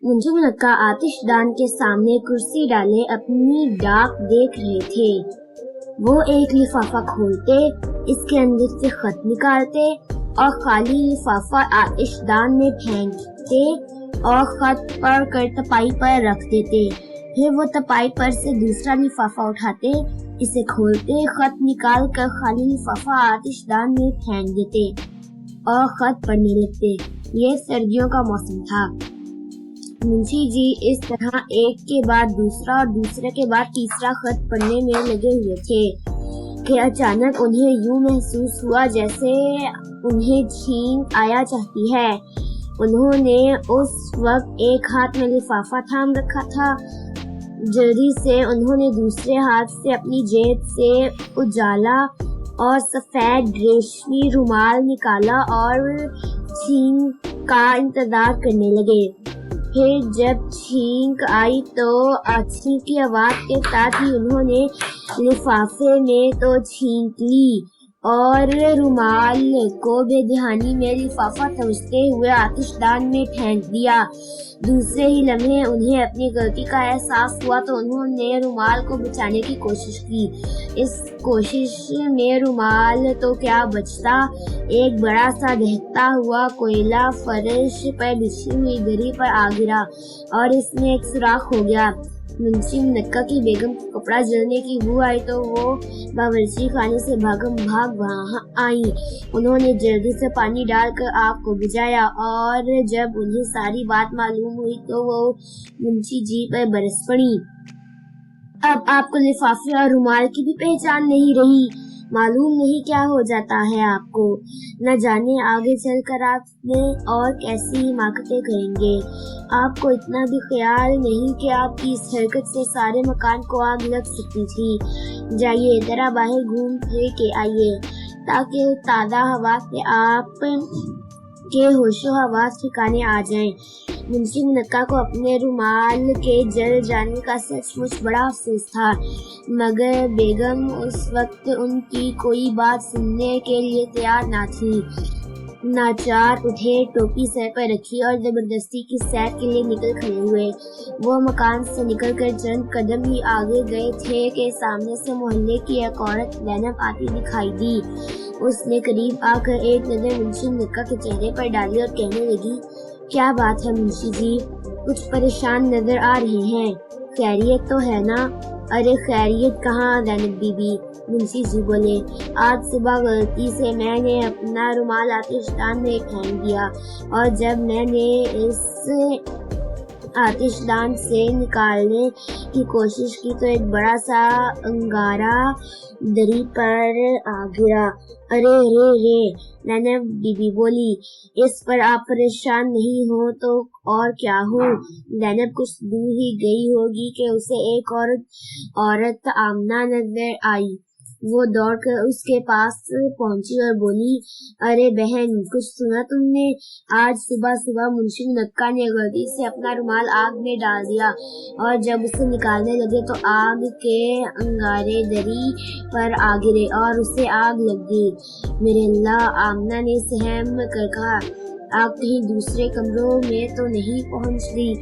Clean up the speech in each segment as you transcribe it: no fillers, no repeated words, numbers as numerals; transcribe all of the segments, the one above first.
منشی منکا آتش دان کے سامنے کرسی ڈالے اپنی ڈاک دیکھ رہے تھے۔ وہ ایک لفافہ کھولتے، اس کے اندر سے خط نکالتے اور خالی لفافہ آتش دان میں پھینکتے اور خط پڑھ کر تپائی پر رکھ دیتے۔ پھر وہ تپائی پر سے دوسرا لفافہ اٹھاتے، اسے کھولتے، خط نکال کر خالی لفافہ آتش دان میں پھینک دیتے اور خط پڑھنے لگتے۔ یہ سردیوں کا موسم تھا۔ منشی جی اس طرح ایک کے بعد دوسرا اور دوسرے کے بعد تیسرا خط پڑھنے میں لگے ہوئے تھے کہ اچانک انہیں یوں محسوس ہوا جیسے انہیں چھینک آیا چاہتی ہے۔ انہوں نے اس وقت ایک ہاتھ میں لفافہ تھام رکھا تھا۔ جلدی سے انہوں نے دوسرے ہاتھ سے اپنی جیب سے اجالا اور سفید ریشمی رومال نکالا اور چھینک کا انتظار کرنے لگے۔ پھر جب چھینک آئی تو چھینک کی آواز کے ساتھ ہی انہوں نے لفافے میں تو چھینک لی اور رومال کو بے دھیانی میں لفافہ سمجھتے ہوئے آتش دان میں پھینک دیا۔ دوسرے ہی لمحے انہیں اپنی غلطی کا احساس ہوا تو انہوں نے رومال کو بچانے کی کوشش کی۔ اس کوشش میں رومال تو کیا بچتا، ایک بڑا سا دہتا ہوا کوئلہ فرش پر بچھی ہوئی دری پر آ گرا اور اس میں ایک سوراخ ہو گیا۔ منشی منکا کی بیگم کو کپڑا جلنے کی بو آئی تو وہ باورچی خانے سے بھاگم بھاگ وہاں آئیں۔ انہوں نے جلدی سے پانی ڈال کر آگ کو بجھایا اور جب انہیں ساری بات معلوم ہوئی تو وہ منشی جی پر برس پڑی۔ اب آپ کو لفافے اور رومال کی بھی پہچان نہیں رہی، معلوم نہیں کیا ہو جاتا ہے آپ کو، نہ جانے آگے چل کر آپ نے اور کیسی حماقتیں کریں گے۔ آپ کو اتنا بھی خیال نہیں کہ آپ کی اس حرکت سے سارے مکان کو آگ لگ سکتی تھی۔ جائیے ذرا باہر گھوم پھر کے آئیے تاکہ تازہ ہوا سے آپ کے ہوش و حواس ٹھکانے آ جائیں۔ منشی منکا کو اپنے رومال کے جل جانے کا سچ مچ بڑا افسوس تھا، مگر بیگم اس وقت ان کی کوئی بات سننے کے لیے تیار نہ تھی۔ ناچار اٹھے، ٹوپی سر پر رکھی اور زبردستی کی سیر کے لیے نکل کھڑے ہوئے۔ وہ مکان سے نکل کر چند قدم ہی آگے گئے تھے کہ سامنے سے محلے کی ایک عورت زینب آتی دکھائی دی۔ اس نے قریب آ کر ایک نظر منشی منکا کے چہرے پر ڈالی اور کہنے لگی، کیا بات ہے منشی جی، کچھ پریشان نظر آ رہے ہیں، خیریت تو ہے نا؟ ارے خیریت کہاں زینب بی بی، منشی جی بولے، آج صبح غلطی سے میں نے اپنا رومال آتش دان میں پھینک دیا اور جب میں نے اس آتش دان سے نکالنے کی کوشش کی تو ایک بڑا سا انگارہ دری پر آ گرا۔ ارے رے رے، زینب بی بی بولی، اس پر آپ پریشان نہیں ہو تو اور کیا ہو۔ زینب کچھ دور ہی گئی ہوگی کہ اسے ایک عورت آمنہ نظر آئی۔ وہ دوڑ کر اس کے پاس پہنچی اور بولی، ارے بہن، کچھ سنا تم نے؟ آج صبح صبح منشی منکا نے غلطی سے اپنا رومال آگ میں ڈال دیا اور جب اسے نکالنے لگے تو آگ کے انگارے دری پر آ گرے اور اسے آگ لگ گئی۔ میرے اللہ، آمنہ نے سہم کر کہا، آگ کہیں دوسرے کمروں میں تو نہیں پہنچ گئی؟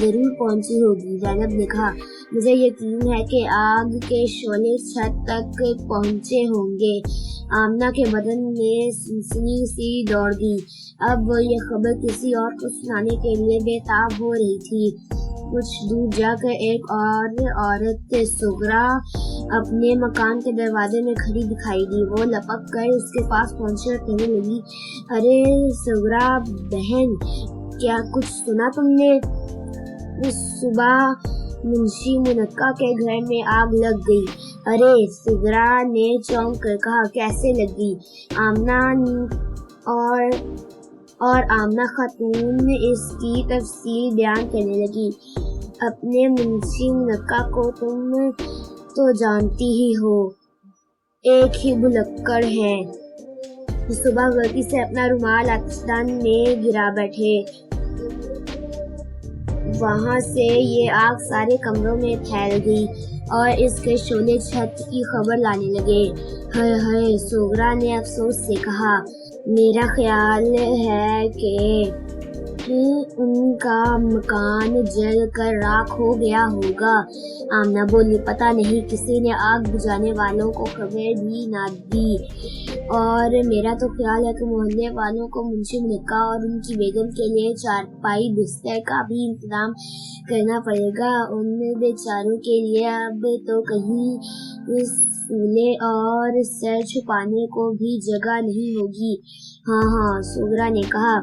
ضرور پہنچی ہوگی، زینب نے کہا، مجھے یقین ہے کہ آگ کے شعلے چھت تک پہنچے ہوں گے۔ آمنہ کے بدن میں سنسنی سی دوڑ گئی۔ اب وہ یہ خبر کسی اور کو سنانے کے لیے بے تاب ہو رہی تھی۔ کچھ دور جا کر ایک اور عورت سغرا اپنے مکان کے دروازے میں کھڑی دکھائی دی۔ وہ لپک کر اس کے پاس پہنچی اور کہنے لگی، ارے سغرا بہن، کیا کچھ سنا تم نے؟ صبح منشی منکا کے گھر میں آگ لگ گئی۔ ارے، سغرا نے چونک کر کہا، کیسے لگ گئی؟ آمنہ اور آمنہ خاتون اس کی تفصیل بیان کرنے لگی۔ اپنے منشی منکا کو تم تو جانتی ہی ہو، ایک ہی بھلکڑ ہے۔ صبح غلطی سے اپنا رومال آتش دان میں گرا بیٹھے، وہاں سے یہ آگ سارے کمروں میں پھیل گئی اور اس کے شعلے چھت کی خبر لانے لگے۔ ہائے ہائے، سغرا نے افسوس سے کہا، میرا خیال ہے کہ ان کا مکان جل کر راکھ ہو گیا ہوگا۔ آمنہ بولی، پتہ نہیں کسی نے آگ بجھانے والوں کو خبر بھی نہ دی، اور میرا تو خیال ہے کہ محلے والوں کو منشی منکا اور ان کی بیگم کے لیے چارپائی بستر کا بھی انتظام کرنا پڑے گا۔ ان بیچاروں کے لیے اب تو کہیں سولے اور سر چھپانے کو بھی جگہ نہیں ہوگی۔ ہاں، سوگرا نے کہا،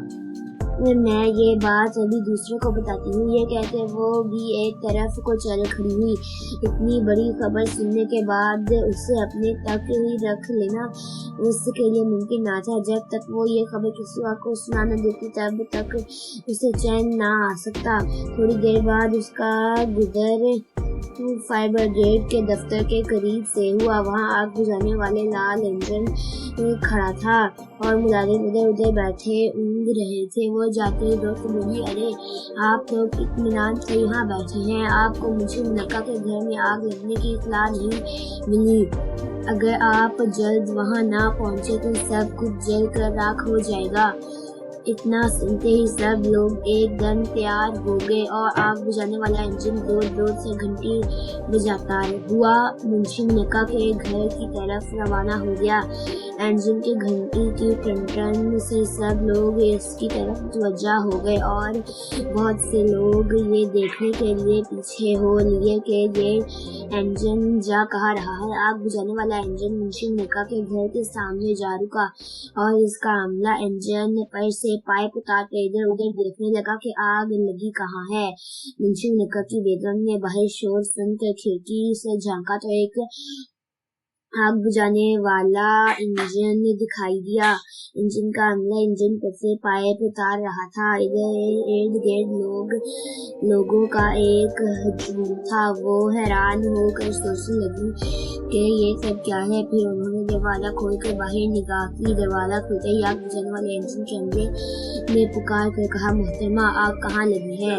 میں یہ بات ابھی دوسروں کو بتاتی ہوں۔ یہ کہتے وہ بھی ایک طرف کو چل کھڑی ہوئی۔ اتنی بڑی خبر سننے کے بعد اسے اپنے تک ہی رکھ لینا اس کے لیے ممکن نہ تھا۔ جب تک وہ یہ خبر کسی اور کو سنا نہ دیتی تب تک اسے چین نہ آ سکتا۔ تھوڑی دیر بعد اس کا گزر فائر بریگیڈ کے دفتر کے قریب سے ہوا۔ وہاں آگ بجھانے والے لال انجن کھڑا تھا اور ملازم ادھر ادھر بیٹھے اونگ رہے تھے۔ وہ جاتے ہی دوست بولی، ارے آپ تو اطمینان سے یہاں بیٹھے ہیں، آپ کو منشی منکا کے گھر میں آگ لگنے کی اطلاع نہیں ملی؟ اگر آپ جلد وہاں نہ پہنچے تو سب کچھ جل کر راکھ ہو جائے گا۔ اتنا سنتے ہی سب لوگ ایک دم تیار ہو گئے اور آگ بجھانے والا انجن زور سے گھنٹی بجاتا ہوا منشی منکا کے گھر کی طرف روانہ ہو گیا۔ انجن کی گھنٹی کی ٹن سے سب لوگ اس کی طرف متوجہ ہو گئے اور بہت سے لوگ یہ دیکھنے کے لیے پیچھے ہو لیے کہ یہ انجن جا کہاں رہا ہے۔ آگ بجھانے والا انجن منشی منکا کے گھر کے سامنے جا رکا اور اس کا عملہ انجن پر سے پائپ اتار کر ادھر ادھر دیکھنے لگا کہ آگ لگی کہاں ہے۔ منشی منکا کی بیگم نے باہر شور سن کر کھڑکی سے جھانکا تو ایک آگ بجھانے والا انجن دکھائی دیا۔ انجن کا عملہ انجن پر سے پائپ اتار رہا تھا۔ ارد گرد لوگوں کا ایک ہجوم تھا۔ وہ حیران ہو کر سوچنے لگی کہ یہ سب کیا ہے۔ پھر انہوں نے دروازہ کھول کر باہر نگاہ کی۔ دروازہ کھلتے ہی آگ بجھانے والے انجن کے عملے نے پکار کر کہا، محترمہ، آگ کہاں لگی ہے؟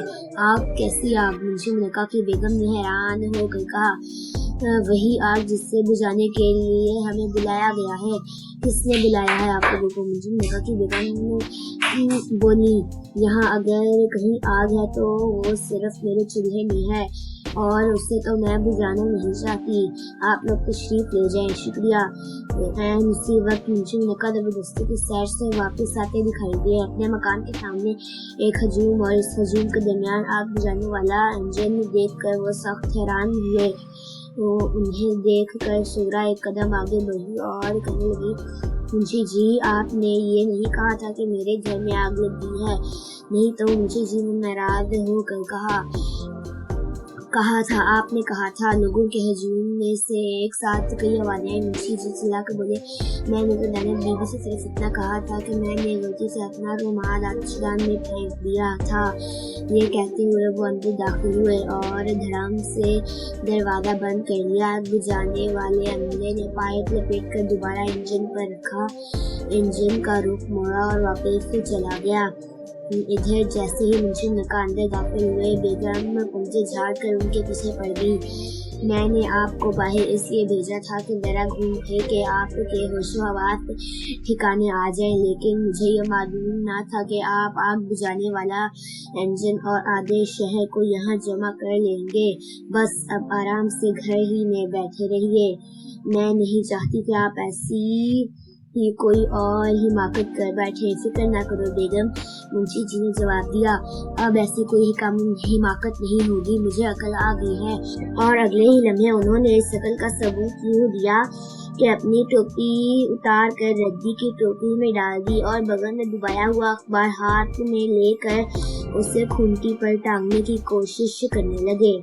آگ؟ کیسی آگ؟ منشی منکا کی بیگم نے حیران ہو کر کہا، وہی آگ جس سے بجھانے کے لیے ہمیں بلایا گیا ہے۔ کس نے بلایا ہے آپ لوگوں کو؟ منشی منکا کی بیگم بولی، یہاں اگر کہیں آگ ہے تو وہ صرف میرے چولہے میں ہے اور اسے تو میں بجھانا نہیں چاہتی۔ آپ لوگ تشریف لے جائیں۔ شکریہ۔ اسی وقت منشی منکا زبردستی کی سیر سے واپس آتے دکھائی دے۔ اپنے مکان کے سامنے ایک ہجوم اور اس ہجوم کے درمیان آگ بجھانے والا انجن دیکھ کر وہ سخت حیران ہوئے۔ انہیں دیکھ کر سوگرا ایک قدم آگے بڑھی اور کہنے لگی، منشی جی، آپ نے یہ نہیں کہا تھا کہ میرے گھر میں آگ لگی ہے؟ نہیں تو، منشی جی نے ناراض ہو کر کہا تھا، آپ نے کہا تھا۔ لوگوں کے ہجوم میں سے ایک ساتھ کئی آوازیں آئیں۔ منشی جی چلا کر بولے، میں نے تو دانت بیوی سے صرف اتنا کہا تھا کہ میں نے غلطی سے اپنا رومال آتش دان میں پھینک دیا تھا۔ یہ کہتے ہوئے وہ اندر داخل ہوئے اور دھڑام سے دروازہ بند کر لیا۔ آگ بجھانے والے عملے نے پائپ لپیٹ کر دوبارہ انجن پر رکھا۔ انجن کا رخ موڑا اور واپس چلا گیا۔ ادھر جیسے ہی منشی منکا اندر داخل ہوئے، بیگم پنجے جھاڑ کر ان کے پیچھے پڑ گئی۔ میں نے آپ کو باہر اس لیے بھیجا تھا کہ ذرا گھوم پھر کے آپ کے ہوش و حواس ٹھکانے آ جائیں، لیکن مجھے یہ معلوم نہ تھا کہ آپ آگ بجھانے والا انجن اور آدھے شہر کو یہاں جمع کر لیں گے۔ بس اب آرام سے گھر ہی میں بیٹھے رہیے۔ میں نہیں چاہتی کہ آپ ایسی ہی کوئی اور حماقت کر بیٹھے۔ فکر نہ کرو بیگم، منشی جی نے جواب دیا، اب ایسی کوئی حماقت نہیں ہوگی، مجھے عقل آ گئی ہے۔ اور اگلے ہی لمحے انہوں نے اس عقل کا ثبوت یوں دیا کہ اپنی ٹوپی اتار کر ردی کی ٹوکری میں ڈال دی اور بغل میں دبایا ہوا اخبار ہاتھ میں لے کر اسے کھونٹی پر ٹانگنے کی کوشش کرنے لگے۔